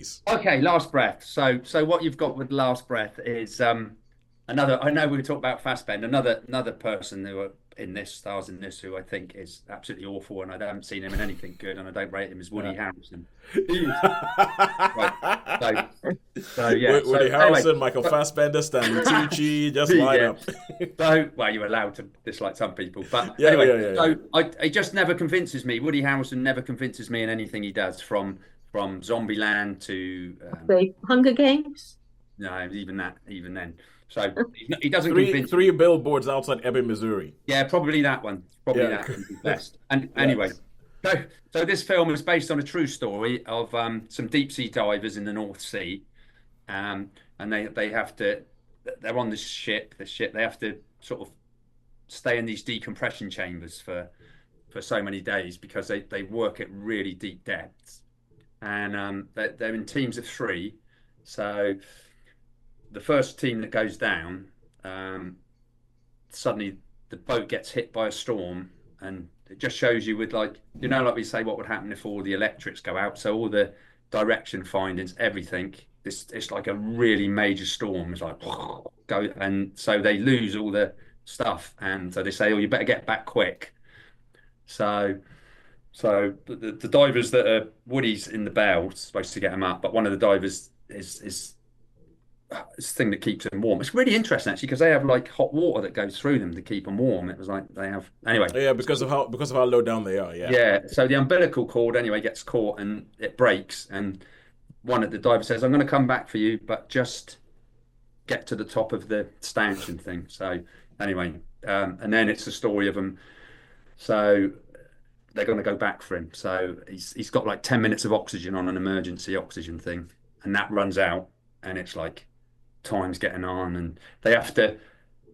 please. Okay, Last Breath. So what you've got with Last Breath is another. I know we talked about Fassbender. Another person who in this stars in this who I think is absolutely awful, and I haven't seen him in anything good, and I don't rate him is Woody Harrelson. He's right. So yeah. Woody So anyway, Harrelson, Michael but, Fassbender, Stanley Tucci, just line yeah. up. So well, you're allowed to dislike some people, but Yeah, anyway. yeah, yeah, yeah. So it just never convinces me. Woody Harrelson never convinces me in anything he does, from Zombieland to The Hunger Games. no, even then. So he doesn't Three convince me. three billboards outside Ebbing, Missouri. Yeah, probably that one. Probably Yeah. that one's the best. And Yeah. anyway, so this film is based on a true story of some deep sea divers in the North Sea, and they have to they're on the ship they have to sort of stay in these decompression chambers for so many days because they work at really deep depths, and they're in teams of three. So the first team that goes down, suddenly the boat gets hit by a storm, and it just shows you with like we say what would happen if all the electrics go out. So all the direction findings, everything. It's like a really major storm. It's like go, and so they lose all the stuff, and so they say, "Oh, you better get back quick." So the divers that are Woody's in the bow supposed to get him up, but one of the divers is this thing that keeps them warm. It's really interesting actually because they have like hot water that goes through them to keep them warm. It was like they have anyway. Yeah, because of how low down they are. Yeah. Yeah. So the umbilical cord anyway gets caught and it breaks, and one of the divers says, "I'm going to come back for you, but just get to the top of the stanchion thing." So anyway, and then it's the story of them. So they're going to go back for him. So he's got like 10 minutes of oxygen on an emergency oxygen thing, and that runs out, and it's like time's getting on, and they have to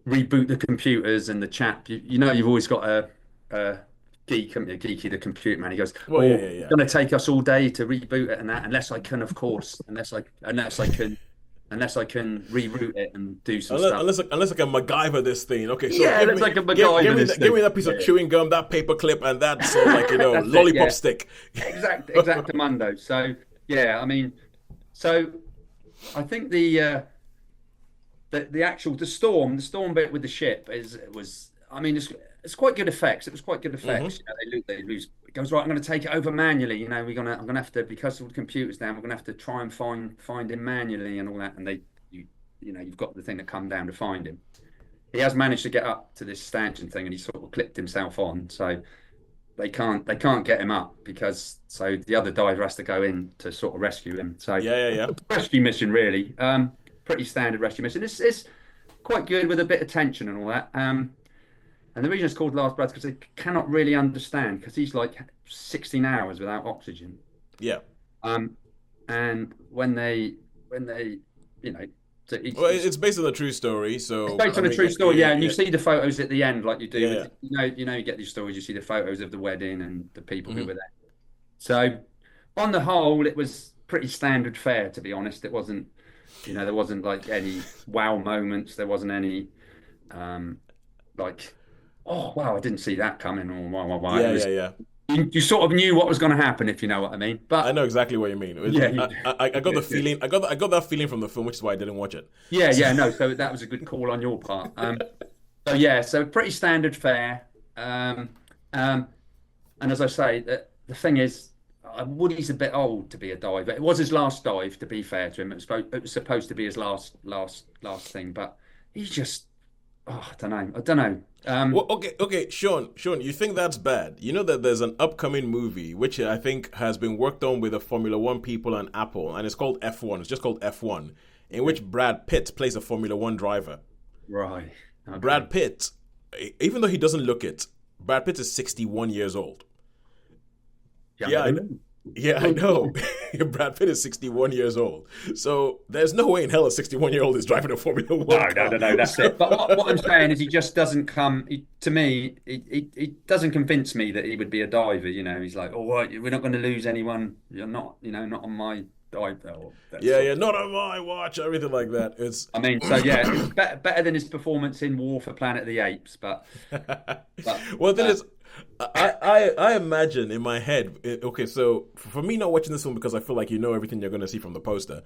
reboot the computers. And the chap, you've always got a geek, haven't you? Geeky, the computer man. He goes, Well, "Oh, yeah, yeah, it's yeah. going to take us all day to reboot it, and that, unless I can reroute it and do some stuff." Unless I can MacGyver this thing. Okay, so Yeah, looks like a MacGyver this give me thing. that piece of Yeah. chewing gum, that paper clip, and that That's it, lollipop yeah. stick. Exactamundo. So yeah, I mean, so I think the actual the storm bit with the ship was I mean it's quite good effects. It was quite good effects. Hmm. They lose. It goes right. I'm going to take it over manually. I'm going to have to, because all the computers down. We're going to have to try and find him manually and all that. And you've got the thing that come down to find him. He has managed to get up to this stanchion thing, and he sort of clipped himself on. So they can't get him up because so the other diver has to go in to sort of rescue him. So Yeah, yeah, yeah. rescue mission really, pretty standard rescue mission. It's quite good with a bit of tension and all that. And the reason it's called Last Breath because they cannot really understand because he's like 16 hours without oxygen. Yeah. And when they you know so Well, it's based on a true story, it's so based I on a mean, true story, yeah, and you yeah, see the photos at the end, like you do yeah, with yeah. you get these stories. You see the photos of the wedding and the people who Hmm. were there. So, on the whole, it was pretty standard fare, to be honest. It wasn't, there wasn't like any wow moments. There wasn't any like, oh wow, I didn't see that coming, or wow, wow, wow. It Yeah, was yeah, yeah. you sort of knew what was going to happen, if you know what I mean. I But know exactly what you mean. yeah, you I got the do. feeling. I got that feeling from the film, which is why I didn't watch it. Yeah, yeah, no. So that was a good call on your part. So yeah, so pretty standard fare. Um, and as I say, the thing is, Woody's a bit old to be a diver. It was his last dive, to be fair to him. It was supposed to be his last thing, but he's just, oh, I don't know. Well, okay, Sean, you think that's bad? You know that there's an upcoming movie which I think has been worked on with the Formula One people and Apple, and it's called F1. It's just called F1, in which Brad Pitt plays a Formula One driver. Right. Okay. Brad Pitt, even though he doesn't look it, Brad Pitt is 61 years old. Younger Yeah, I than know. me. Yeah, I know. Brad Pitt is 61 years old. So there's no way in hell a 61-year-old is driving a Formula No, One no, car. no, no. That's it. But what I'm saying is, he just doesn't come. To me, he doesn't convince me that he would be a diver. He's like, "All right, we're not going to lose anyone. You're not, not on my dive." Or that Yeah, sort yeah, of. not on my watch, everything like that. It's I mean, so yeah, it's better than his performance in War for Planet of the Apes, but well, then uh, it's I imagine in my head. Okay, so for me not watching this one because I feel like you know everything you're going to see from the poster.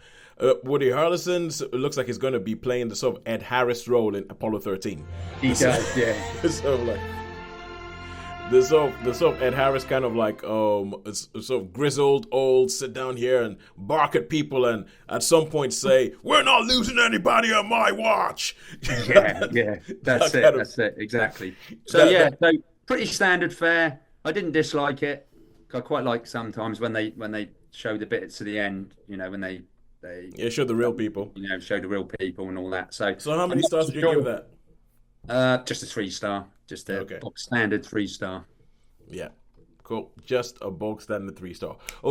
Woody Harrelson looks like he's going to be playing the sort of Ed Harris role in Apollo 13. He does, yeah. So like the sort of Ed Harris kind of like sort of grizzled old sit down here and bark at people and at some point say we're not losing anybody on my watch. Yeah, that's it. That's it, exactly. So so pretty standard fare. I didn't dislike it. I quite like sometimes when they show the bits to the end. When they show the real people. Show the real people and all that. So how many stars did you give that? Just a 3-star. Just a Okay. standard 3-star. Yeah, cool. Just a bog standard 3-star.